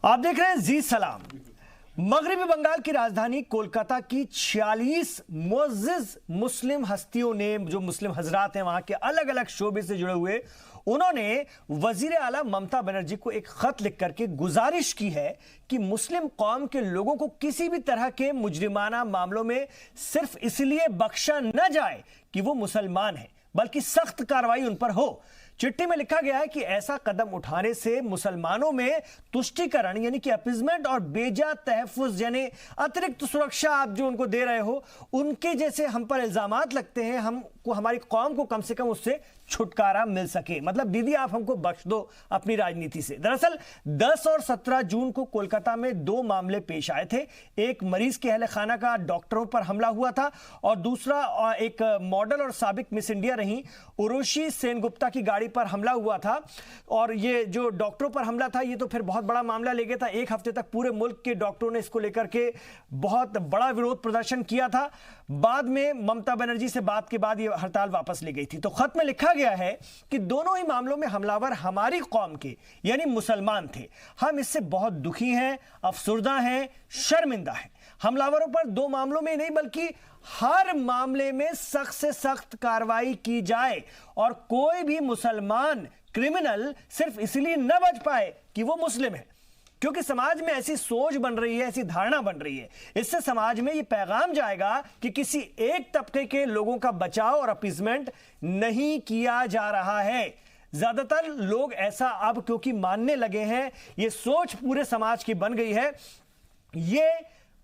आप देख रहे हैं जी सलाम। मगरबी बंगाल की राजधानी कोलकाता की 46 मुअज़्ज़िज़ मुस्लिम हस्तियों ने, जो मुस्लिम हजरात हैं वहां के अलग अलग शोबे से जुड़े हुए, उन्होंने वजीर आला ममता बनर्जी को एक खत लिख करके गुजारिश की है कि मुस्लिम कौम के लोगों को किसी भी तरह के मुजरिमाना मामलों में सिर्फ इसलिए बख्शा न जाए कि वो मुसलमान हैं, बल्कि सख्त कार्रवाई उन पर हो। चिट्ठी में लिखा गया है कि ऐसा कदम उठाने से मुसलमानों में तुष्टीकरण यानी कि अपीजमेंट और बेजा तहफ़्फ़ुज़ यानी अतिरिक्त सुरक्षा आप जो उनको दे रहे हो, उनके जैसे हम पर इल्जामात लगते हैं, हमको हमारी कौम को कम से कम उससे छुटकारा मिल सके। मतलब दीदी आप हमको बख्श दो अपनी राजनीति से। दरअसल 10 और 17 जून को कोलकाता में 2 मामले पेश आए थे। एक मरीज के अहले खाना का डॉक्टरों पर हमला हुआ था और दूसरा एक मॉडल और साबिक मिस इंडिया रही उर्वशी सेनगुप्ता की गाड़ी पर हमला हुआ था। और ये जो डॉक्टरों पर हमला था ये तो फिर बहुत बड़ा मामला ले गया था। एक हफ्ते तक पूरे मुल्क के डॉक्टरों ने इसको लेकर के बहुत बड़ा विरोध प्रदर्शन किया था। बाद में ममता बनर्जी से बात के बाद ये हड़ताल वापस ली गई थी। तो खत में लिखा गया है कि दोनों ही मामलों में हमलावर हमारी कौम के यानी मुसलमान थे। हम इससे बहुत दुखी हैं, अफसुर्दा हैं, शर्मिंदा हैं। हमलावरों पर 2 मामलों में नहीं बल्कि हर मामले में सख्त से सख्त कार्रवाई की जाए और कोई भी मुसलमान क्रिमिनल सिर्फ इसलिए न बच पाए कि वो मुस्लिम है। क्योंकि समाज में ऐसी सोच बन रही है, ऐसी धारणा बन रही है, इससे समाज में ये पैगाम जाएगा कि किसी एक तबके के लोगों का बचाव और अपीजमेंट नहीं किया जा रहा है। ज्यादातर लोग ऐसा अब क्योंकि मानने लगे हैं, ये सोच पूरे समाज की बन गई है। ये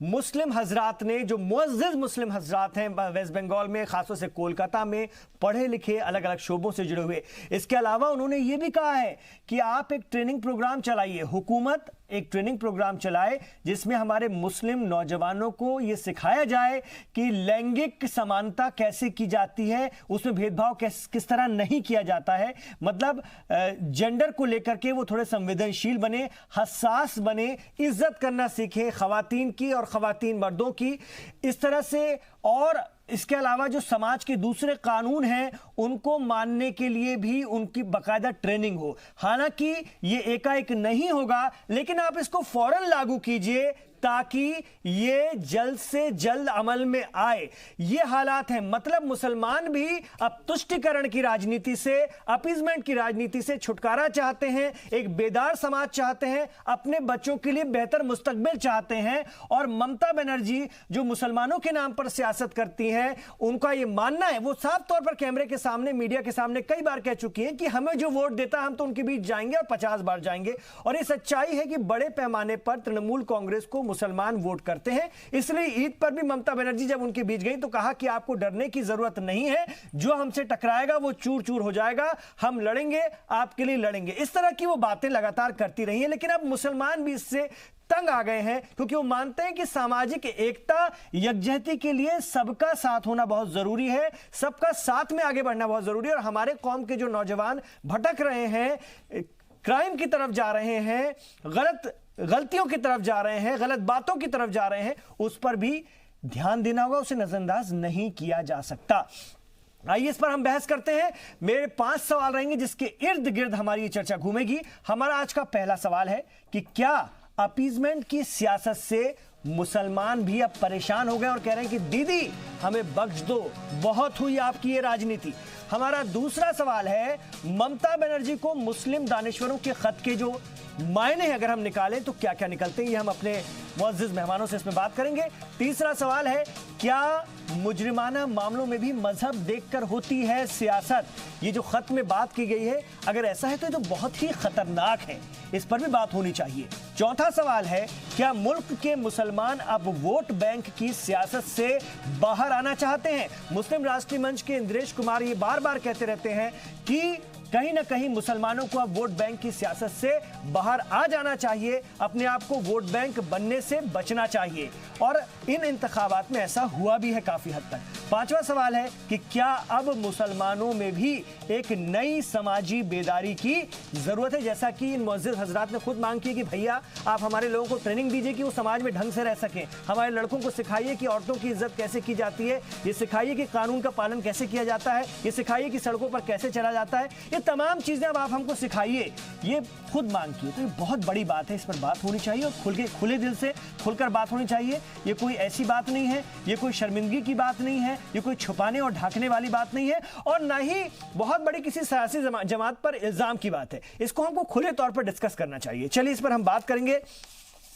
मुस्लिम हजरात ने, जो मुअज़्ज़िज़ मुस्लिम हजरात हैं वेस्ट बंगाल में, खासतौर से कोलकाता में, पढ़े लिखे अलग अलग शोबों से जुड़े हुए, इसके अलावा उन्होंने ये भी कहा है कि आप एक ट्रेनिंग प्रोग्राम चलाइए, हुकूमत एक ट्रेनिंग प्रोग्राम चलाए जिसमें हमारे मुस्लिम नौजवानों को ये सिखाया जाए कि लैंगिक समानता कैसे की जाती है, उसमें भेदभाव किस तरह नहीं किया जाता है। मतलब जेंडर को लेकर के वो थोड़े संवेदनशील बने, हसास बने, इज्जत करना सीखे खवातीन की और खवातीन मर्दों की, इस तरह से। और इसके अलावा जो समाज के दूसरे कानून हैं उनको मानने के लिए भी उनकी बाकायदा ट्रेनिंग हो। हालांकि ये एकाएक नहीं होगा, लेकिन आप इसको फौरन लागू कीजिए ताकि ये जल्द से जल्द अमल में आए। ये हालात हैं। मतलब मुसलमान भी अब तुष्टीकरण की राजनीति से, अपीजमेंट की राजनीति से छुटकारा चाहते हैं, एक बेदार समाज चाहते हैं, अपने बच्चों के लिए बेहतर मुस्तकबिल चाहते हैं। और ममता बनर्जी जो मुसलमानों के नाम पर सियासत करती हैं, उनका ये मानना है, वो साफ तौर पर कैमरे के सामने, मीडिया के सामने कई बार कह चुकी हैं कि हमें जो वोट देता है हम तो उनके बीच जाएंगे और 50 बार जाएंगे। और ये सच्चाई है कि बड़े पैमाने पर तृणमूल कांग्रेस को मुसलमान वोट करते हैं। इसलिए ईद पर भी ममता बनर्जी जब उनके बीच गई तो कहा कि आपको डरने की जरूरत नहीं है, जो हमसे टकराएगा वो चूर चूर हो जाएगा, हम लड़ेंगे, आपके लिए लड़ेंगे। इस तरह की वो बातें लगातार करती रही हैं। लेकिन अब मुसलमान भी इससे तंग आ गए हैं क्योंकि वो मानते हैं कि सामाजिक एकता, यकजहती के लिए सबका साथ होना बहुत जरूरी है, सबका साथ में आगे बढ़ना बहुत जरूरी है। और हमारे कौम के जो नौजवान भटक रहे हैं, क्राइम की तरफ जा रहे हैं, गलतियों की तरफ जा रहे हैं, गलत बातों की तरफ जा रहे हैं, उस पर भी ध्यान देना होगा, उसे नजरअंदाज नहीं किया जा सकता। आइए इस पर हम बहस करते हैं। मेरे 5 सवाल रहेंगे जिसके इर्द गिर्द हमारी ये चर्चा घूमेगी। हमारा आज का पहला सवाल है कि क्या अपीजमेंट की सियासत से मुसलमान भी अब परेशान हो गए और कह रहे हैं कि दीदी हमें बख्श दो, बहुत हुई आपकी ये राजनीति। हमारा दूसरा सवाल है, ममता बनर्जी को मुस्लिम दानिश्वरों के खत के जो मायने अगर हम निकालें तो क्या क्या निकलते हैं, ये हम अपने मुअज़्ज़िज़ मेहमानों से इसमें बात करेंगे। तीसरा सवाल है, क्या मुजरिमाना मामलों में भी मजहब देखकर होती है सियासत? ये जो खत में बात की गई है, अगर ऐसा है तो ये तो बहुत ही खतरनाक है, इस पर भी बात होनी चाहिए। चौथा सवाल है, क्या मुल्क के मुसलमान अब वोट बैंक की सियासत से बाहर आना चाहते हैं? मुस्लिम राष्ट्रीय मंच के इंद्रेश कुमार ये बार बार कहते रहते हैं कि कहीं ना कहीं मुसलमानों को अब वोट बैंक की सियासत से बाहर आ जाना चाहिए, अपने आप को वोट बैंक बनने से बचना चाहिए। और इन इंतखाबात में ऐसा हुआ भी है काफी हद तक। पांचवा सवाल है कि क्या अब मुसलमानों में भी एक नई समाजी बेदारी की जरूरत है, जैसा कि इन मुअज़्ज़िज़ हजरात ने खुद मांग की है कि भैया आप हमारे लोगों को ट्रेनिंग दीजिए कि वो समाज में ढंग से रह सकें, हमारे लड़कों को सिखाइए कि औरतों की इज्जत कैसे की जाती है, ये सिखाइए कि कानून का पालन कैसे किया जाता है, ये सिखाइए कि सड़कों पर कैसे चला जाता है। ये तमाम चीजें अब आप हमको सिखाइए, ये खुद मांग की है। तो ये बहुत बड़ी बात है, इस पर बात होनी चाहिए और खुले दिल से खुलकर बात होनी चाहिए। ये कोई ऐसी बात नहीं है, ये कोई शर्मिंदगी की बात नहीं है, ये कोई छुपाने और ढाकने वाली बात नहीं है, और ना ही बहुत बड़ी किसी सियासी जमात पर इल्जाम की बात है। इसको हमको खुले तौर पर डिस्कस करना चाहिए। चलिए इस पर हम बात करेंगे।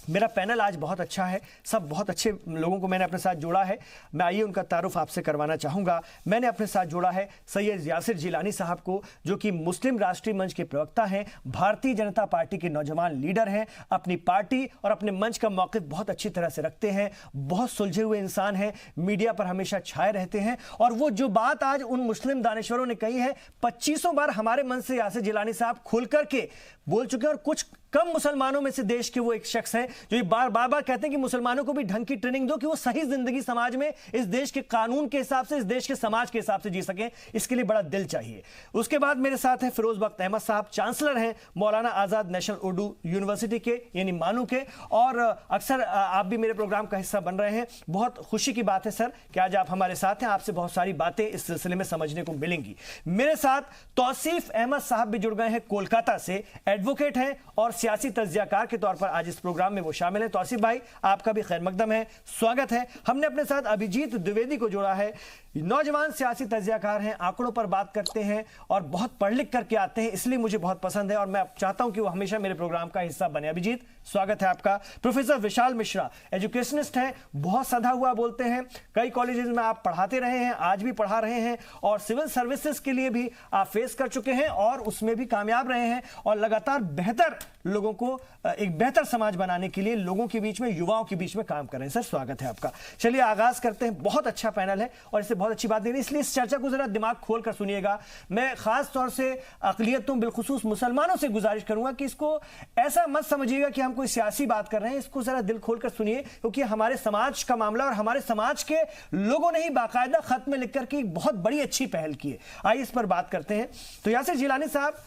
मेरा पैनल आज बहुत अच्छा है, सब बहुत अच्छे लोगों को मैंने अपने साथ जोड़ा है। मैं आइए उनका तारुफ आपसे करवाना चाहूँगा। मैंने अपने साथ जोड़ा है सैयद यासिर जिलानी साहब को, जो कि मुस्लिम राष्ट्रीय मंच के प्रवक्ता हैं, भारतीय जनता पार्टी के नौजवान लीडर हैं, अपनी पार्टी और अपने मंच का मौक़िफ़ बहुत अच्छी तरह से रखते हैं, बहुत सुलझे हुए इंसान हैं, मीडिया पर हमेशा छाए रहते हैं। और वो जो बात आज उन मुस्लिम दानिश्वरों ने कही है, 25 बार हमारे मंच से यासिर जिलानी साहब खुल करके बोल चुके हैं। और कुछ कम मुसलमानों में से देश के वो एक शख्स हैं जो ये बार बार कहते हैं कि मुसलमानों को भी ढंग की ट्रेनिंग दो कि वो सही जिंदगी समाज में इस देश के कानून के हिसाब से, इस देश के समाज के हिसाब से जी सकें। इसके लिए बड़ा दिल चाहिए। उसके बाद मेरे साथ हैं फिरोज बख्त अहमद साहब, चांसलर हैं मौलाना आज़ाद नेशनल उर्दू यूनिवर्सिटी के, यानी मानू के, और अक्सर आप भी मेरे प्रोग्राम का हिस्सा बन रहे हैं। बहुत खुशी की बात है सर कि आज आप हमारे साथ हैं। आपसे बहुत सारी बातें इस सिलसिले में समझने को मिलेंगी। मेरे साथ तौसीफ अहमद साहब भी जुड़ गए हैं, कोलकाता से, एडवोकेट हैं और सियासी तज्जियाकार के तौर पर आज इस प्रोग्राम में वो शामिल हैं। तौसीफ भाई, आपका भी खैर मकदम है, स्वागत है। हमने अपने साथ अभिजीत द्विवेदी को जोड़ा है, नौजवान सियासी तज्जियाकार हैं, आंकड़ों पर बात करते हैं और बहुत पढ़ लिख करके आते हैं, इसलिए मुझे बहुत पसंद है और मैं चाहता हूं कि वो हमेशा मेरे प्रोग्राम का हिस्सा बने। अभिजीत, स्वागत है आपका। प्रोफेसर विशाल मिश्रा, एजुकेशनिस्ट हैं, बहुत सधा हुआ बोलते हैं, कई कॉलेजेस में आप पढ़ाते रहे हैं, आज भी पढ़ा रहे हैं, और सिविल सर्विसेज के लिए भी आप फेस कर चुके हैं और उसमें भी कामयाब रहे हैं, और लगातार बेहतर लोगों को, एक बेहतर समाज बनाने के लिए लोगों के बीच में, युवाओं के बीच में काम कर रहे हैं। सर, स्वागत है आपका। चलिए आगाज करते हैं। बहुत अच्छा पैनल है और इससे बहुत अच्छी बात नहीं, इसलिए इस चर्चा को जरा दिमाग खोल कर सुनिएगा। मैं खास तौर से अक़लियतों, बिलखुसूस मुसलमानों से गुजारिश करूंगा कि इसको ऐसा मत समझिएगा कि हम कोई सियासी बात कर रहे हैं, इसको जरा दिल खोल कर सुनिए, क्योंकि हमारे समाज का मामला और हमारे समाज के लोगों ने ही बाकायदा खत में लिख करके एक बहुत बड़ी अच्छी पहल की है। आइए इस पर बात करते हैं। तो यासिर जिलानी साहब,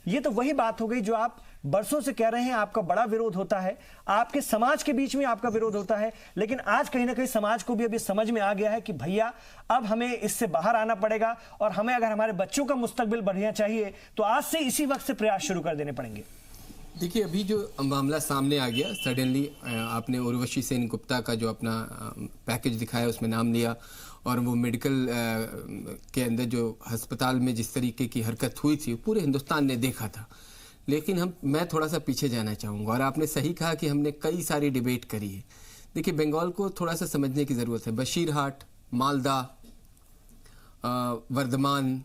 ये तो वही बात हो गई जो आप बरसों से कह रहे हैं, आपका बड़ा विरोध होता है, आपके समाज के बीच में आपका विरोध होता है, लेकिन आज कहीं ना कहीं समाज को भी अभी समझ में आ गया है कि भैया अब हमें इससे बाहर आना पड़ेगा और हमें अगर हमारे बच्चों का मुस्तकबिल बढ़िया चाहिए तो आज से इसी वक्त से प्रयास शुरू कर देने पड़ेंगे। देखिए, अभी जो मामला सामने आ गया, सडनली आपने उर्वशी सेन गुप्ता का जो अपना पैकेज दिखाया उसमें नाम लिया, और वो मेडिकल के अंदर जो अस्पताल में जिस तरीके की हरकत हुई थी पूरे हिंदुस्तान ने देखा था। लेकिन मैं थोड़ा सा पीछे जाना चाहूँगा, और आपने सही कहा कि हमने कई सारी डिबेट करी है। देखिए, बंगाल को थोड़ा सा समझने की ज़रूरत है। बशीरहाट, मालदा, वर्धमान,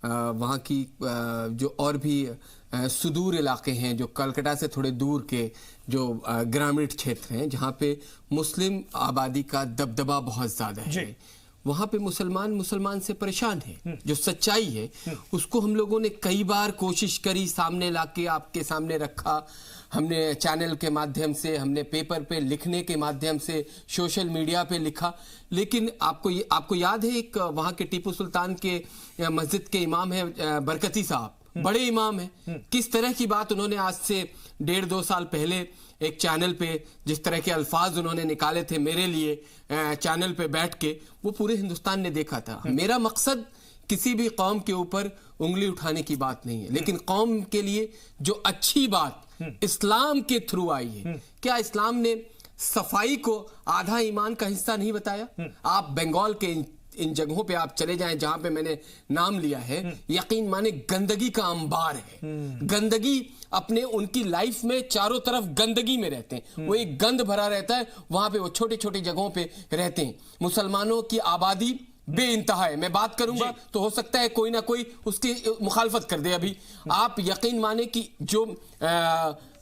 वहाँ की जो और भी सुदूर इलाके हैं, जो कलकत्ता से थोड़े दूर के जो ग्रामीण क्षेत्र हैं, जहाँ पे मुस्लिम आबादी का दबदबा बहुत ज़्यादा है, वहाँ पे मुसलमान से परेशान है। जो सच्चाई है उसको हम लोगों ने कई बार कोशिश करी, सामने लाके आपके सामने रखा। हमने चैनल के माध्यम से, हमने पेपर पे लिखने के माध्यम से, सोशल मीडिया पे लिखा, लेकिन आपको याद है एक वहाँ के टीपू सुल्तान के मस्जिद के इमाम है बरकती साहब, बड़े इमाम है, किस तरह की बात उन्होंने आज से 1.5-2 साल पहले एक चैनल पे जिस तरह के अल्फाज उन्होंने निकाले थे मेरे लिए चैनल पे बैठ के, वो पूरे हिंदुस्तान ने देखा था। मेरा मकसद किसी भी कौम के ऊपर उंगली उठाने की बात नहीं है, लेकिन कौम के लिए जो अच्छी बात इस्लाम के थ्रू आई है, क्या इस्लाम ने सफाई को आधा ईमान का हिस्सा नहीं बताया? आप बंगाल के इन जगहों पे आप चले जाएं जहां पे मैंने नाम लिया है, यकीन माने गंदगी का अंबार है। गंदगी अपने उनकी लाइफ में चारों तरफ गंदगी में रहते हैं, वो एक गंद भरा रहता है, वहां पे वो छोटे छोटे जगहों पे रहते हैं। मुसलमानों की आबादी बेइंतहा है। मैं बात करूंगा तो हो सकता है कोई ना कोई उसकी मुखालफत कर दे। अभी आप यकीन माने कि जो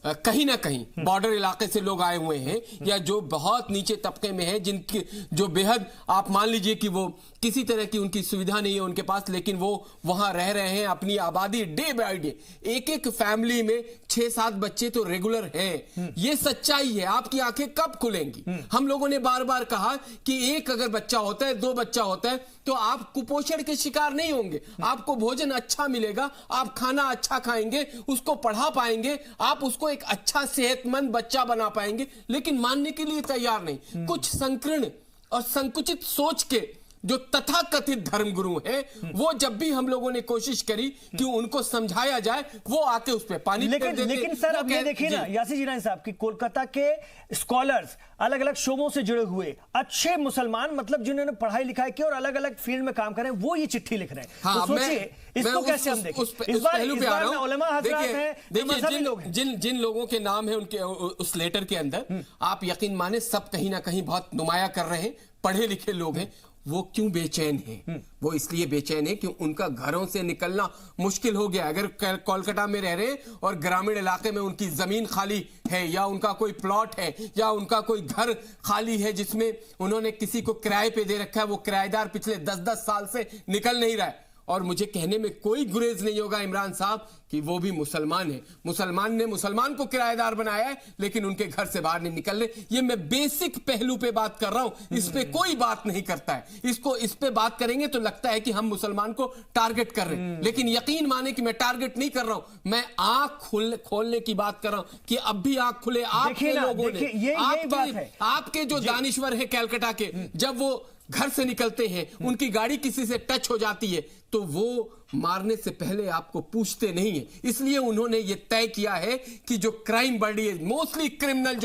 कहीं ना कहीं बॉर्डर इलाके से लोग आए हुए हैं, या जो बहुत नीचे तबके में हैं, जिनकी जो बेहद आप मान लीजिए कि वो किसी तरह की उनकी सुविधा नहीं है उनके पास, लेकिन वो वहां रह रहे हैं, अपनी आबादी डे बाय डे, एक फैमिली में 6-7 बच्चे तो रेगुलर हैं। ये सच्चाई है। आपकी आंखें कब खुलेंगी? हम लोगों ने बार बार कहा कि एक अगर बच्चा होता है, 2 बच्चा होता है, तो आप कुपोषण के शिकार नहीं होंगे, आपको भोजन अच्छा मिलेगा, आप खाना अच्छा खाएंगे, उसको पढ़ा पाएंगे, आप उसको एक अच्छा सेहतमंद बच्चा बना पाएंगे। लेकिन मानने के लिए तैयार नहीं। कुछ संकीर्ण और संकुचित सोच के जो तथाकथित धर्मगुरु हैं, वो जब भी हम लोगों ने कोशिश करी कि उनको समझाया जाए, वो आके उस पे पानी फेर देते। लेकिन सर अब ये देखिए ना यासिर जिलानी साहब कि कोलकाता के स्कॉलर्स अलग अलग शोबों से जुड़े हुए अच्छे मुसलमान, मतलब जिन्होंने पढ़ाई लिखाई की और अलग अलग फील्ड में काम कर रहे हैं, वो ये चिट्ठी लिख रहे हैं। हाँ, तो सोचिए इसको कैसे हम देखें। इस बार उलमा हज़रात हैं, देखिए जिन लोगों के नाम है उनके उस लेटर के अंदर, आप यकीन माने सब कहीं ना कहीं बहुत नुमाया कर रहे हैं, पढ़े लिखे लोग हैं। वो क्यों बेचैन हैं? वो इसलिए बेचैन है कि उनका घरों से निकलना मुश्किल हो गया। अगर कोलकाता में रह रहे हैं और ग्रामीण इलाके में उनकी जमीन खाली है, या उनका कोई प्लॉट है, या उनका कोई घर खाली है जिसमें उन्होंने किसी को किराए पे दे रखा है, वो किराएदार पिछले 10-10 साल से निकल नहीं रहा है, और मुझे कहने में कोई गुरेज नहीं होगा इमरान साहब कि वो भी मुसलमान है। मुसलमान ने मुसलमान को किराएदार बनाया है, लेकिन उनके घर से बाहर नहीं निकल रहे। ये मैं बेसिक पहलू पे बात कर रहा हूं, इस पे कोई बात नहीं करता है। इस पे बात करेंगे तो लगता है कि हम मुसलमान को टारगेट कर रहे हैं, लेकिन यकीन माने कि मैं टारगेट नहीं कर रहा हूं। मैं आंख खोलने की बात कर रहा हूं कि अब भी आंख खुले आपके लोगों ने, आपके जो दानिश्वर है कैलकाटा के, जब वो घर से निकलते हैं, उनकी गाड़ी किसी से टच हो जाती है, तो वो मारने से पहले आपको पूछते नहीं है। इसलिए उन्होंने ये तय किया है कि जो क्राइम बढ़ी है, मोस्टली क्रिमिनल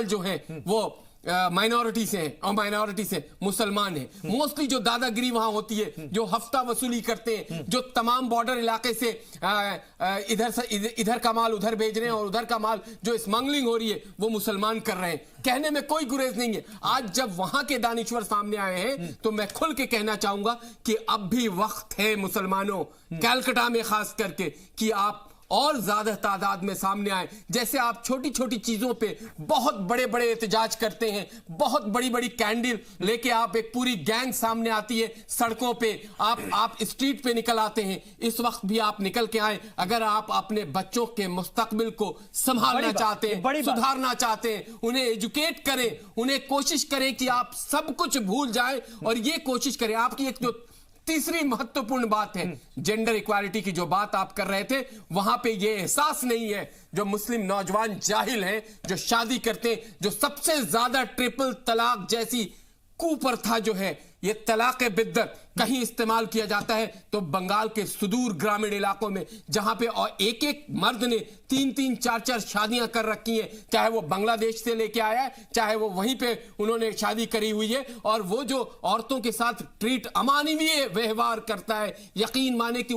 जो है वो माइनॉरिटी से हैं, और माइनॉरिटी से मुसलमान हैं। मोस्टली जो दादागिरी वहां होती है, जो हफ्ता वसूली करते हैं, जो तमाम बॉर्डर इलाके से इधर का माल उधर भेज रहे हैं और उधर का माल जो स्मगलिंग हो रही है वो मुसलमान कर रहे हैं। कहने में कोई गुरेज नहीं है। आज जब वहां के दानिश्वर सामने आए हैं, तो मैं खुल के कहना चाहूंगा कि अब भी वक्त है मुसलमानों, कैलकाटा में खास करके, कि आप और ज्यादा तादाद में सामने आए। जैसे आप छोटी छोटी चीजों पे बहुत बड़े बड़े एहतजाज करते हैं, बहुत बड़ी बड़ी कैंडल लेके आप, एक पूरी गैंग सामने आती है सड़कों पे, आप स्ट्रीट पे निकल आते हैं। इस वक्त भी आप निकल के आए। अगर आप अपने बच्चों के मुस्तकबिल को संभालना चाहते हैं, सुधारना चाहते हैं, उन्हें एजुकेट करें, उन्हें कोशिश करें कि आप सब कुछ भूल जाएं, और ये कोशिश करें। आपकी एक जो तीसरी महत्वपूर्ण बात है, जेंडर इक्वालिटी की जो बात आप कर रहे थे, वहां पे ये एहसास नहीं है जो मुस्लिम नौजवान जाहिल हैं, जो शादी करते हैं, जो सबसे ज्यादा ट्रिपल तलाक जैसी कुप्रथा जो है, ये तलाक बिद्दत कहीं इस्तेमाल किया जाता है तो बंगाल के सुदूर ग्रामीण इलाकों में, जहां पे और एक एक मर्द ने 3-3, 4-4 शादियां कर रखी हैं, चाहे वो बांग्लादेश से लेके आया है, चाहे वो वहीं पे उन्होंने शादी करी हुई है, और वो जो औरतों के साथ ट्रीट अमानवीय व्यवहार करता है, यकीन माने कि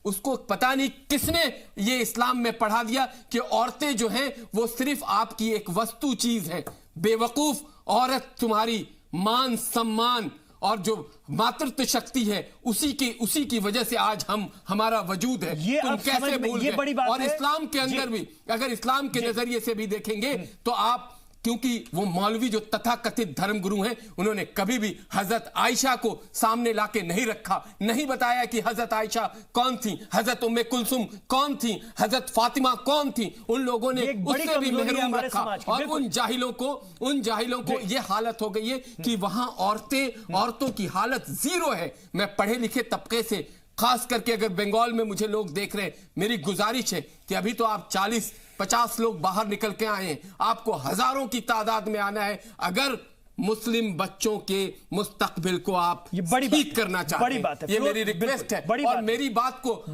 उसको पता नहीं किसने ये इस्लाम में पढ़ा दिया कि औरतें जो हैं वो सिर्फ आपकी एक वस्तु चीज है। बेवकूफ औरत, तुम्हारी मान सम्मान और जो मातृत्व शक्ति है, उसी की वजह से आज हमारा वजूद है। ये तुम कैसे भूल गए? और इस्लाम के अंदर भी, अगर इस्लाम के नजरिए से भी देखेंगे तो आप, क्योंकि वो मौलवी जो तथाकथित धर्मगुरु हैं, उन्होंने कभी भी हजरत आयशा को सामने लाके नहीं रखा, नहीं बताया कि हजरत आयशा कौन थी, हजरत उम्मे कुलसुम कौन थी, हजरत फातिमा कौन थी। उन लोगों ने उससे भी महरूम रखा, और उन जाहिलों को ये हालत हो गई है कि वहां औरतों की हालत जीरो है। मैं पढ़े लिखे तबके से, खास करके अगर बंगाल में मुझे लोग देख रहे हैं, मेरी गुजारिश है कि अभी तो आप 40-50 लोग बाहर निकल के आए हैं, आपको हजारों की तादाद में आना है। अगर मुस्लिम बच्चों के मुस्तकबिल को आप ठीक करना चाहते हैं, ये मेरी रिक्वेस्ट है। और मेरी बात को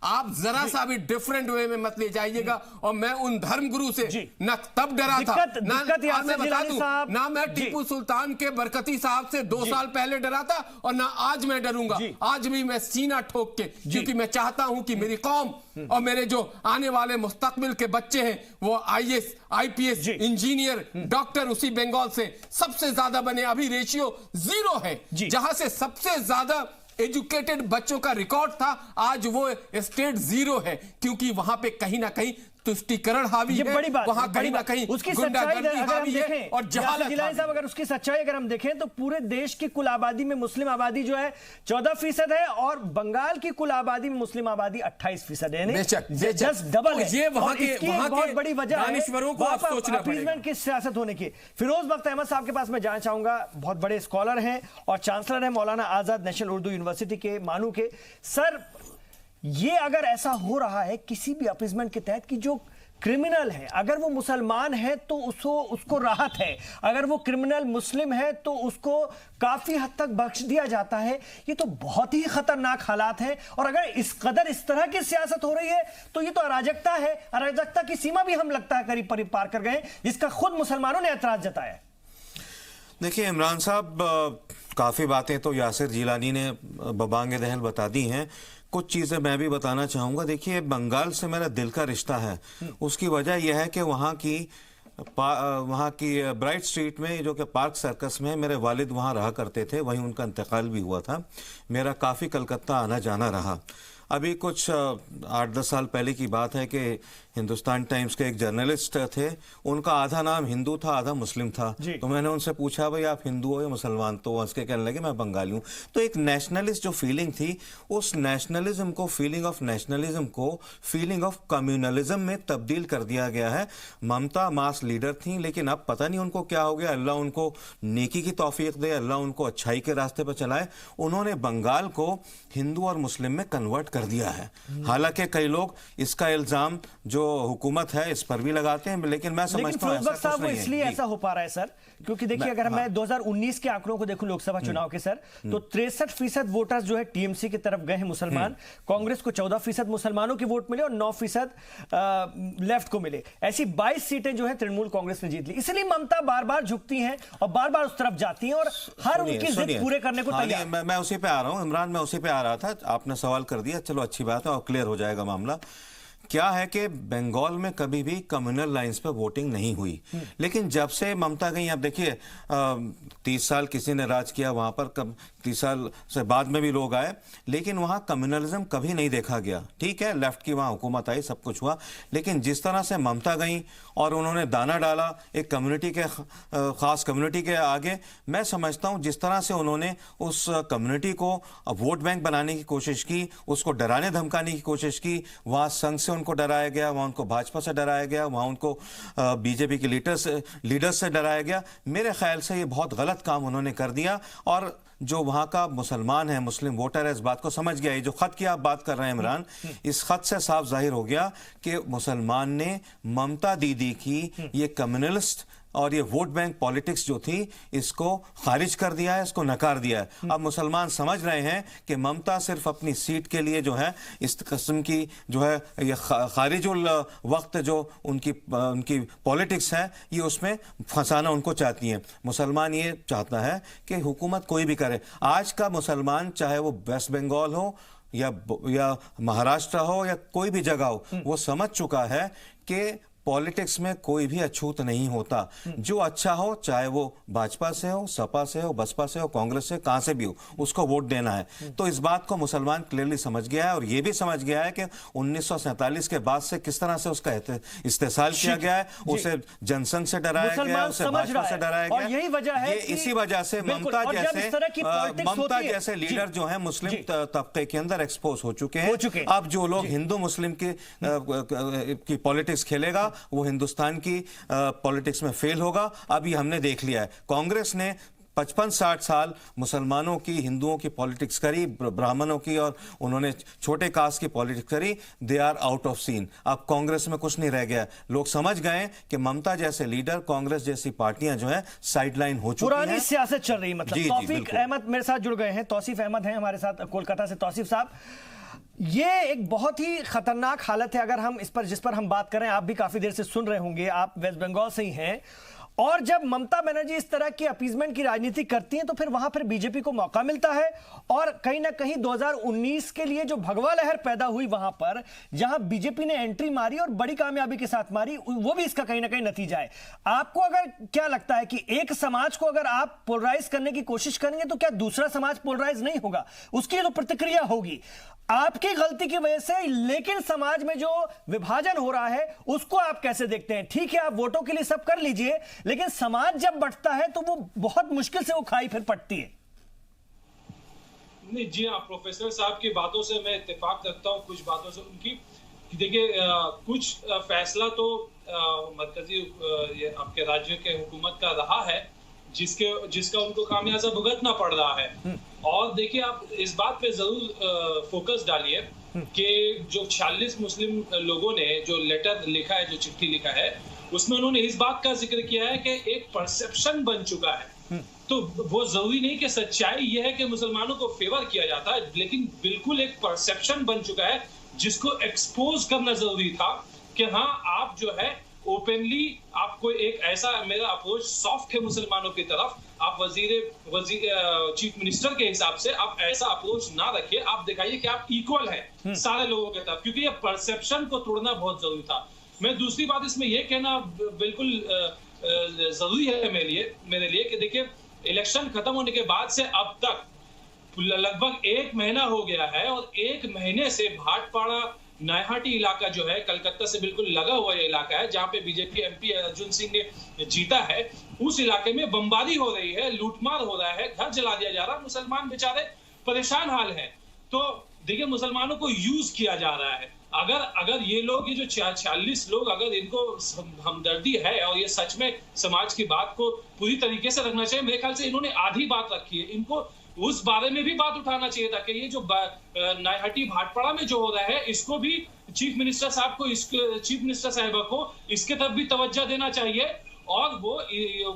आप जरा सा भी डिफरेंट वे में मत ले जाइएगा। और मैं उन धर्मगुरु से न तब डरा था, मैं बता दूं, ना मैं टीपू सुल्तान के बरकती साहब से 2 साल पहले डरा था, और ना आज मैं डरूंगा। आज भी मैं सीना ठोक के, क्योंकि मैं चाहता हूं कि मेरी कौम और मेरे जो आने वाले मुस्तकबिल के बच्चे हैं वो IAS, IPS, इंजीनियर, डॉक्टर उसी बंगाल से सबसे ज्यादा बने। अभी रेशियो 0 है, जहां से सबसे ज्यादा एजुकेटेड बच्चों का रिकॉर्ड था, आज वो स्टेट 0 है, क्योंकि वहां पे कहीं ना कहीं तुष्टीकरण हावी है, वहां कहीं ना कहीं उसकी सच्चाई हावी है और जहालत साहब, अगर उसकी सच्चाई अगर हम देखें तो पूरे देश की कुल आबादी में मुस्लिम आबादी जो है 14% है, और बंगाल की कुल आबादी में मुस्लिम आबादी 28% है, जस्ट डबल है। ये वहां के बहुत बड़ी वजह है को आप सोचना पड़ेगा की सियासत होने की। फिरोज बख्त अहमद साहब के पास मैं जानना चाहूंगा, बहुत बड़े स्कॉलर हैं और चांसलर है मौलाना आजाद नेशनल उर्दू यूनिवर्सिटी के मानू के। सर, ये अगर ऐसा हो रहा है किसी भी अपीजमेंट के तहत कि जो क्रिमिनल है, अगर वो मुसलमान है तो उसको राहत है, अगर वो क्रिमिनल मुस्लिम है तो उसको काफी हद तक बख्श दिया जाता है। ये तो बहुत ही खतरनाक हालात हैं। और अगर इस कदर इस तरह की सियासत हो रही है तो ये तो अराजकता है। अराजकता की सीमा भी हम लगता है करीब पार कर गए, जिसका खुद मुसलमानों ने ऐतराज जताया है। देखिए इमरान साहब, काफ़ी बातें तो यासिर जिलानी ने बबांगे दहल बता दी हैं। कुछ चीज़ें मैं भी बताना चाहूँगा। देखिए, बंगाल से मेरा दिल का रिश्ता है। उसकी वजह यह है कि वहाँ की ब्राइट स्ट्रीट में, जो कि पार्क सर्कस में, मेरे वालिद वहाँ रहा करते थे, वहीं उनका इंतकाल भी हुआ था। मेरा काफ़ी कलकत्ता आना जाना रहा। अभी कुछ 8-10 साल पहले की बात है कि हिंदुस्तान टाइम्स के एक जर्नलिस्ट थे, उनका आधा नाम हिंदू था आधा मुस्लिम था। तो मैंने उनसे पूछा, भाई आप हिंदू हो या मुसलमान? तो हंस के कहने लगे मैं बंगाली हूँ। तो एक नेशनलिस्ट जो फीलिंग थी, उस नेशनलिज्म को, फीलिंग ऑफ नेशनलिज्म को फीलिंग ऑफ कम्युनलिज्म में तब्दील कर दिया गया है। ममता मास लीडर थी, लेकिन अब पता नहीं उनको क्या हो गया। अल्लाह उनको नेकी की तौफीक दे, अल्लाह उनको अच्छाई के रास्ते पर चलाए। उन्होंने बंगाल को हिंदू और मुस्लिम में कन्वर्ट कर दिया है। हालांकि कई लोग इसका इल्जाम जो हुकूमत है इस पर भी लगाते हैं, लेकिन मैं समझता हूं ऐसा कुछ नहीं है। इसलिए ऐसा हो पा रहा है सर, क्योंकि देखिए अगर मैं 2019 के आंकड़ों को देखूं लोकसभा चुनाव के सर, तो 63% वोटर्स जो है टीएमसी की तरफ गए हैं मुसलमान। कांग्रेस को 14% मुसलमानों के वोट मिले और 9% लेफ्ट को मिले। ऐसी 22 सीटें जो है तृणमूल कांग्रेस ने जीत ली। इसलिए ममता बार बार झुकती हैं और बार बार उस तरफ जाती हैं और हर उनकी जिद पूरे करने को तैयार। मैं उसी पे आ रहा हूं इमरान, मैं उसी पे आ रहा था। आपने सवाल कर दिया, चलो अच्छी बात है और क्लियर हो जाएगा मामला। क्या है कि बंगाल में कभी भी कम्युनल लाइंस पर वोटिंग नहीं हुई, लेकिन जब से ममता गई, आप देखिए 30 साल किसी ने राज किया वहां पर, 30 साल से बाद में भी लोग आए, लेकिन वहां कम्युनलिज्म कभी नहीं देखा गया। ठीक है, लेफ्ट की वहां हुकूमत आई, सब कुछ हुआ, लेकिन जिस तरह से ममता गई और उन्होंने दाना डाला एक कम्युनिटी के, खास कम्युनिटी के आगे, मैं समझता हूं जिस तरह से उन्होंने उस कम्युनिटी को वोट बैंक बनाने की कोशिश की, उसको डराने धमकाने की कोशिश की। वहां संघ से उनको डराया गया, वहां उनको भाजपा से डराया गया, वहां उनको बीजेपी के लीडर्स से डराया गया। मेरे ख्याल से ये बहुत गलत काम उन्होंने कर दिया। और जो वहां का मुसलमान है, मुस्लिम वोटर है, इस बात को समझ गया। ये जो खत की आप बात कर रहे हैं इमरान, इस खत से साफ जाहिर हो गया कि मुसलमान ने ममता दीदी की ये कम्युनलिस्ट और ये वोट बैंक पॉलिटिक्स जो थी, इसको खारिज कर दिया है, इसको नकार दिया है। अब मुसलमान समझ रहे हैं कि ममता सिर्फ अपनी सीट के लिए जो है इस किस्म की जो है ये खारिजुल वक्त जो उनकी पॉलिटिक्स है, ये उसमें फंसाना उनको चाहती हैं। मुसलमान ये चाहता है कि हुकूमत कोई भी करे। आज का मुसलमान, चाहे वो वेस्ट बंगाल हो या महाराष्ट्र हो या कोई भी जगह हो, वो समझ चुका है कि पॉलिटिक्स में कोई भी अछूत नहीं होता। जो अच्छा हो, चाहे वो भाजपा से हो, सपा से हो, बसपा से हो, कांग्रेस से, कहां से भी हो, उसको वोट देना है। तो इस बात को मुसलमान क्लियरली समझ गया है और ये भी समझ गया है कि 1947 के बाद से किस तरह से उसका इस्तेसाल किया गया है। उसे जनसंघ से डराया गया, उसे भाजपा से डराया गया। यही वजह है, इसी वजह से ममता जैसे लीडर जो है मुस्लिम तबके के अंदर एक्सपोज हो चुके हैं। अब जो लोग हिंदू मुस्लिम की पॉलिटिक्स खेलेगा, वो हिंदुस्तान की पॉलिटिक्स में फेल होगा। अभी हमने देख लिया है, कांग्रेस ने 55-60 साल मुसलमानों की, हिंदुओं की पॉलिटिक्स करी, ब्राह्मणों की, और उन्होंने छोटे कास्ट की पॉलिटिक्स करी। They are out of scene. अब कांग्रेस में कुछ नहीं रह गया। लोग समझ गए कि ममता जैसे लीडर, कांग्रेस जैसी पार्टियां जो है साइडलाइन हो चुकी हैं। पुरानी सियासत चल रही। मतलब तौफीक अहमद मेरे साथ जुड़ गए हैं, तौसीफ अहमद हैं हमारे साथ कोलकाता से। तौसीफ साहब, ये एक बहुत ही खतरनाक हालत है अगर हम जिस पर हम बात कर रहे हैं। आप भी काफी देर से सुन रहे होंगे, आप वेस्ट बंगाल से ही हैं, और जब ममता बनर्जी इस तरह की अपीजमेंट की राजनीति करती हैं तो फिर वहां पर बीजेपी को मौका मिलता है। और कहीं ना कहीं 2019 के लिए जो भगवा लहर पैदा हुई वहां पर, जहां बीजेपी ने एंट्री मारी और बड़ी कामयाबी के साथ मारी, वो भी इसका कहीं ना कहीं नतीजा है। आपको अगर क्या लगता है कि एक समाज को अगर आप पोलराइज करने की कोशिश करेंगे तो क्या दूसरा समाज पोलराइज नहीं होगा? उसकी तो प्रतिक्रिया होगी आपकी गलती की वजह से, लेकिन समाज में जो विभाजन हो रहा है उसको आप कैसे देखते हैं? ठीक है, आप वोटों के लिए सब कर लीजिए, लेकिन समाज जब बंटता है तो वो बहुत मुश्किल से वो खाई फिर पटती है। नहीं जी हाँ, प्रोफेसर साहब की बातों से मैं इत्तेफाक करता हूँ, कुछ बातों से उनकी। देखिए कुछ फैसला तो मरकजी आपके राज्य के हुकूमत का रहा है जिसका उनको खामियाजा भुगतना पड़ रहा है। और देखिए आप इस बात पे जरूर फोकस डालिए कि जो 46 मुस्लिम लोगों ने जो लेटर लिखा है, जो चिट्ठी लिखा है, उसमें उन्होंने इस बात का जिक्र किया है कि एक परसेप्शन बन चुका है। तो वो जरूरी नहीं कि सच्चाई ये है कि मुसलमानों को फेवर किया जाता है, लेकिन बिल्कुल एक परसेप्शन बन चुका है जिसको एक्सपोज करना जरूरी था कि हाँ, आप जो है ओपनली, आपको एक ऐसा, मेरा अप्रोच सॉफ्ट है मुसलमानों की तरफ, आप चीफ मिनिस्टर के हिसाब से आप ऐसा अप्रोच ना रखिए, आप दिखाइए कि आप इक्वल हैं सारे लोगों के तरफ, क्योंकि ये परसेप्शन को तोड़ना बहुत जरूरी था। मैं दूसरी बात इसमें ये कहना बिल्कुल जरूरी है मेरे लिए कि देखिए, इलेक्शन खत्म होने के बाद से अब तक लगभग 1 महीना हो गया है, और 1 महीने से भाटपाड़ा नयहाटी इलाका जो है, कलकत्ता से बिल्कुल लगा हुआ ये इलाका है, जहां पे बीजेपी एमपी अर्जुन सिंह ने जीता है, उस इलाके में बमबारी हो रही है, लूटमार हो रहा है, घर जला दिया जा रहा है, मुसलमान बेचारे परेशान हाल है। तो देखिए, मुसलमानों को यूज किया जा रहा है। अगर ये लोग, ये जो 46 लोग, अगर इनको हमदर्दी है और ये सच में समाज की बात को पूरी तरीके से रखना चाहिए, मेरे ख्याल से इन्होंने आधी बात रखी है। इनको उस बारे में भी बात उठाना चाहिए था कि ये जो नयहाटी भाटपाड़ा में जो हो रहा है, इसको भी चीफ मिनिस्टर साहब को, चीफ मिनिस्टर साहिबा को इसके तरफ भी तवज्जो देना चाहिए, और वो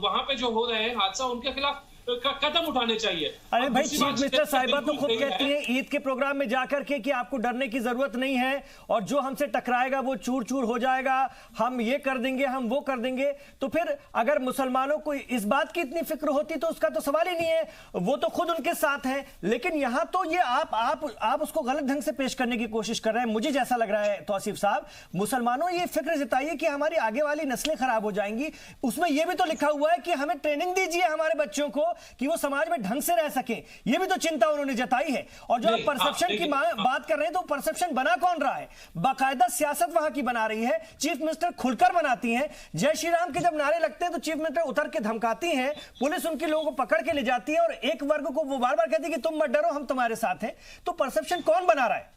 वहां पे जो हो रहे हैं हादसा, उनके खिलाफ कदम उठाने चाहिए। अरे भाई, चीफ मिनिस्टर साहिबा तो खुद कहती है ईद के प्रोग्राम में जाकर के कि आपको डरने की जरूरत नहीं है, और जो हमसे टकराएगा वो चूर चूर हो जाएगा, हम ये कर देंगे, हम वो कर देंगे। तो फिर अगर मुसलमानों को इस बात की इतनी फिक्र होती तो उसका तो सवाल ही नहीं है, वो तो खुद उनके साथ हैं। लेकिन यहां तो ये आप उसको गलत ढंग से पेश करने की कोशिश कर रहे हैं। मुझे जैसा लग रहा है तौसीफ साहब, मुसलमानों ये फिक्र जताइए कि हमारी आगे वाली नस्लें खराब हो जाएंगी। उसमें यह भी तो लिखा हुआ है कि हमें ट्रेनिंग दीजिए हमारे बच्चों को कि वो समाज में ढंग से रह सके, ये भी तो चिंता उन्होंने जताई है। और जो आप परसेप्शन की बात कर रहे हैं, तो परसेप्शन बना कौन रहा है? बाकायदा सियासत वहां की बना रही है, चीफ मिनिस्टर खुलकर बनाती हैं। जय श्री राम के जब नारे लगते हैं तो चीफ मिनिस्टर उतर के धमकाती हैं, पुलिस उनके लोगों को पकड़ के ले जाती है, और एक वर्ग को वो बार बार कहती है कि तुम मत डरो, हम तुम्हारे साथ हैं। तो परसेप्शन कौन बना रहा है?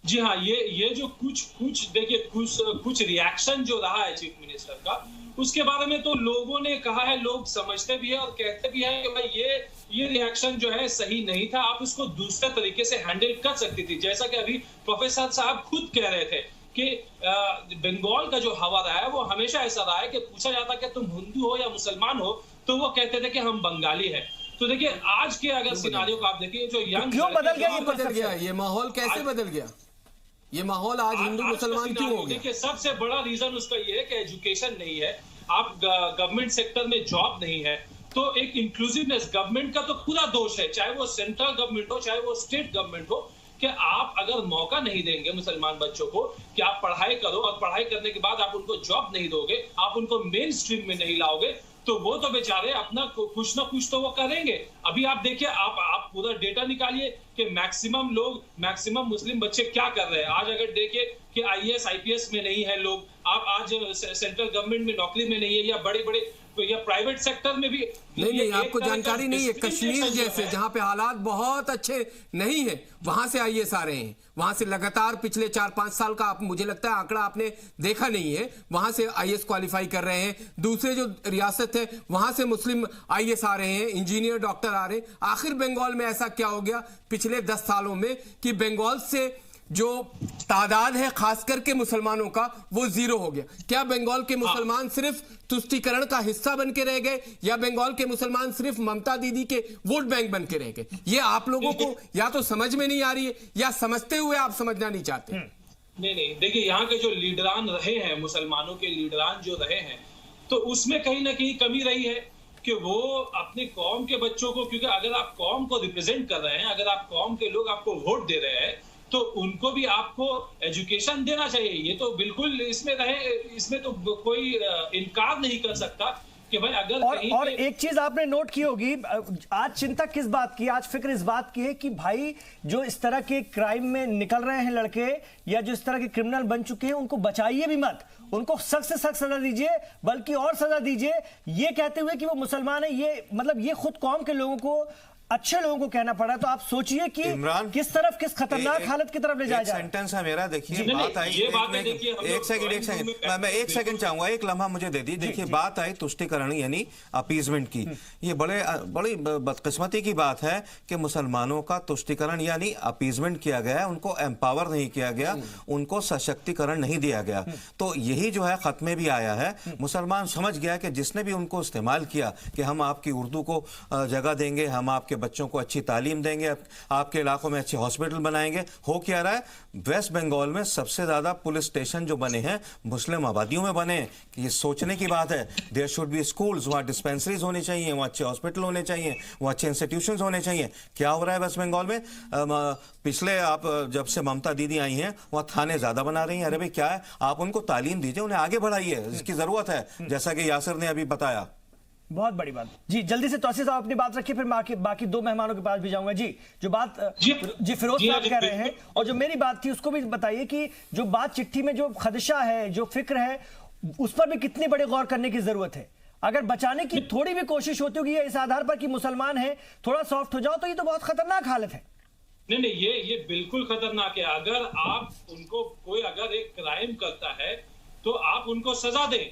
जी हाँ, ये जो कुछ देखिए, कुछ रिएक्शन जो रहा है चीफ मिनिस्टर का, उसके बारे में तो लोगों ने कहा है, लोग समझते भी है और कहते भी है कि भाई ये रिएक्शन जो है सही नहीं था, आप इसको दूसरे तरीके से हैंडल कर सकती थी। जैसा कि अभी प्रोफेसर साहब खुद कह रहे थे कि बंगाल का जो हवा रहा है वो हमेशा ऐसा रहा है कि पूछा जाता कि तुम हिंदू हो या मुसलमान हो, तो वो कहते थे कि हम बंगाली हैं। तो देखिए, आज के अगर सिनारियो को आप देखिए, जो यंग, क्यों बदल गया? ये बदल गया, ये माहौल कैसे बदल गया? ये माहौल आज हिंदू मुसलमान क्यों हो गया? देखिए, सबसे बड़ा रीजन उसका ये है कि एजुकेशन नहीं है, आप गवर्नमेंट सेक्टर में जॉब नहीं है, तो एक इंक्लूसिवनेस, गवर्नमेंट का तो पूरा दोष है, चाहे वो सेंट्रल गवर्नमेंट हो, चाहे वो स्टेट गवर्नमेंट हो, कि आप अगर मौका नहीं देंगे मुसलमान बच्चों को कि आप पढ़ाई करो, और पढ़ाई करने के बाद आप उनको जॉब नहीं दोगे, आप उनको मेन स्ट्रीम में नहीं लाओगे, तो वो तो बेचारे अपना कुछ ना कुछ तो वो करेंगे। अभी आप देखिए, आप पूरा डेटा निकालिए कि मैक्सिमम मुस्लिम बच्चे क्या कर रहे हैं। आज अगर देखिए कि आईएएस आईपीएस में नहीं है लोग, आप आज सेंट्रल गवर्नमेंट में नौकरी में नहीं है, या बड़े या प्राइवेट सेक्टर में भी नहीं, आपको जानकारी नहीं है। कश्मीर जैसे जहां पे हालात बहुत अच्छे नहीं है, वहां से आईएएस आ रहे हैं, वहां से लगातार पिछले 4-5 साल का मुझे लगता है आंकड़ा आपने देखा नहीं है, वहां से आईएएस क्वालिफाई कर रहे हैं। दूसरे जो रियासत है वहां से मुस्लिम आईएएस आ रहे हैं, इंजीनियर, डॉक्टर आ रहे हैं। आखिर बंगाल में ऐसा क्या हो गया पिछले 10 सालों में कि बंगाल से जो तादाद है खास करके मुसलमानों का, वो जीरो हो गया? क्या बंगाल के मुसलमान सिर्फ तुष्टीकरण का हिस्सा बन के रह गए, या बंगाल के मुसलमान सिर्फ ममता दीदी के वोट बैंक बन के रह गए? ये आप लोगों को या तो समझ में नहीं आ रही है, या समझते हुए आप समझना नहीं चाहते। नहीं, देखिए, यहाँ के जो लीडरान रहे हैं, मुसलमानों के लीडरान जो रहे हैं, तो उसमें कहीं ना कहीं कमी रही है कि वो अपने कौम के बच्चों को, क्योंकि अगर आप कौम को रिप्रेजेंट कर रहे हैं, अगर आप कौम के लोग आपको वोट दे रहे हैं, तो उनको भी आपको एजुकेशन देना चाहिए। ये तो बिल्कुल इसमें तो कोई इनकार नहीं कर सकता कि भाई अगर और एक चीज आपने नोट की होगी, आज चिंता किस बात की, आज फिक्र इस बात की है कि भाई जो इस तरह के क्राइम में निकल रहे हैं लड़के, या जो इस तरह के क्रिमिनल बन चुके हैं, उनको बचाइए भी मत, उनको सख्त से सख्त सजा दीजिए, बल्कि और सजा दीजिए, ये कहते हुए कि वो मुसलमान है। ये मतलब ये खुद कौम के लोगों को अच्छे लोगों को कहना पड़ा, तो आप सोचिए कि इमरान, किस तरफ, किस खतरनाक हालत की तरफ ले जाया जा रहा है। सेंटेंस है मेरा, देखिए नहीं, बात आई, ये बात है, देखिए, हम एक लोग सेकंड मैं एक सेकंड बिल्कुल चाहूंगा, एक लम्हा मुझे दे दी। देखिए बात आई तुष्टिकरण यानी अपीजमेंट की। ये बड़ी बदकिस्मती की बात है कि मुसलमानों का तुष्टिकरण यानी अपीजमेंट किया गया, उनको एम्पावर नहीं किया गया, उनको सशक्तिकरण नहीं दिया गया। तो यही जो है खत में भी आया है, मुसलमान समझ गया कि जिसने भी उनको इस्तेमाल किया कि हम आपकी उर्दू को जगह देंगे, हम आपके बच्चों को अच्छी तालीम देंगे, आपके इलाकों में अच्छे हॉस्पिटल बनाएंगे। हो क्या रहा है, वेस्ट बंगाल में सबसे ज्यादा पुलिस स्टेशन जो बने हैं मुस्लिम आबादियों में बने हैं। ये सोचने की बात है। देयर शुड बी स्कूल्स, वहाँ डिस्पेंसरीज होनी चाहिए, वहाँ अच्छे हॉस्पिटल होने चाहिए, वहाँ अच्छे इंस्टीट्यूशंस होने चाहिए। क्या हो रहा है वेस्ट बंगाल में? पिछले आप जब से ममता दीदी आई हैं वहाँ थाने ज्यादा बना रही हैं। अरे भाई क्या है, आप उनको तालीम दीजिए, उन्हें आगे बढ़ाइए, इसकी जरूरत है, जैसा कि यासिर ने अभी बताया। बहुत बड़ी बात जी। जल्दी से तौसीफ साहब अपनी बात रखिए, फिर बाकी दो मेहमानों के पास भी जाऊंगा। जी जो बात जी फिरोज साहब कह रहे हैं, और जो मेरी बात थी उसको भी बताइए कि जो बात चिट्ठी में जो खदशा है, जो फिक्र है, उस पर भी कितनी बड़ी गौर करने की जरूरत है। अगर बचाने की थोड़ी भी कोशिश होती होगी इस आधार पर कि मुसलमान है, थोड़ा सॉफ्ट हो जाओ, तो ये तो बहुत खतरनाक हालत है। नहीं, ये बिल्कुल खतरनाक है। अगर आप उनको, कोई अगर एक क्राइम करता है तो आप उनको सजा दें,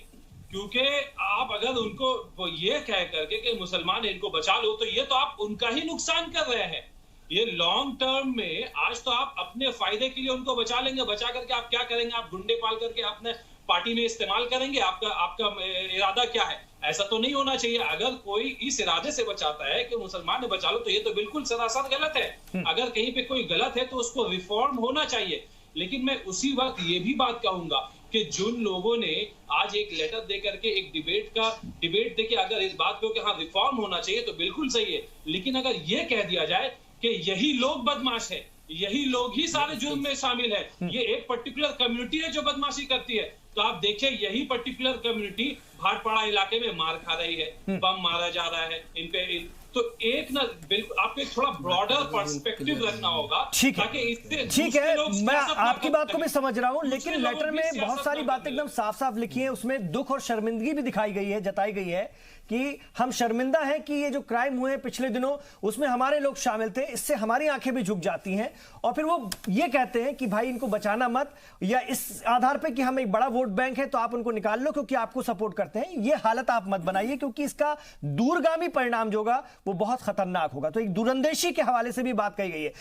क्योंकि आप अगर उनको ये कह करके कि मुसलमान इनको बचा लो, तो ये तो आप उनका ही नुकसान कर रहे हैं। ये लॉन्ग टर्म में, आज तो आप अपने फायदे के लिए उनको बचा लेंगे, बचा करके आप क्या करेंगे? आप गुंडे पाल करके अपने पार्टी में इस्तेमाल करेंगे। आपका इरादा क्या है? ऐसा तो नहीं होना चाहिए। अगर कोई इस इरादे से बचाता है कि मुसलमान ने बचा लो, तो ये तो बिल्कुल सरासर गलत है। अगर कहीं पे कोई गलत है तो उसको रिफॉर्म होना चाहिए। लेकिन मैं उसी वक्त ये भी बात कहूंगा कि जिन लोगों ने आज एक लेटर दे करके एक डिबेट देके अगर इस बात को कि हाँ रिफॉर्म होना चाहिए, तो बिल्कुल सही है। लेकिन अगर ये कह दिया जाए कि यही लोग बदमाश है, यही लोग ही सारे जुर्म में शामिल है, ये एक पर्टिकुलर कम्युनिटी है जो बदमाशी करती है, तो आप देखिए यही पर्टिकुलर कम्युनिटी भाटपाड़ा इलाके में मार खा रही है, बम मारा जा रहा है तो एक ना बिल्कुल आपको थोड़ा ब्रॉडर पर्सपेक्टिव रखना होगा। ठीक है, ताकि इससे ठीक है, मैं आपकी बात को भी भी समझ रहा हूं, लेकिन लेटर में बहुत सारी बातें एकदम साफ साफ लिखी हैं, उसमें दुख और शर्मिंदगी भी दिखाई गई है, जताई गई है कि हम शर्मिंदा हैं कि ये जो क्राइम हुए पिछले दिनों उसमें हमारे लोग शामिल थे, इससे हमारी आंखें भी झुक जाती हैं। और फिर वो ये कहते हैं कि भाई इनको बचाना मत, या इस आधार पे कि हम एक बड़ा वोट बैंक है तो आप उनको निकाल लो क्योंकि आपको सपोर्ट करते हैं। ये हालत आप मत बनाइए, क्योंकि इसका दूरगामी परिणाम जो होगा वो बहुत खतरनाक होगा। तो एक दूरंदेशी के हवाले से भी बात कही गई है।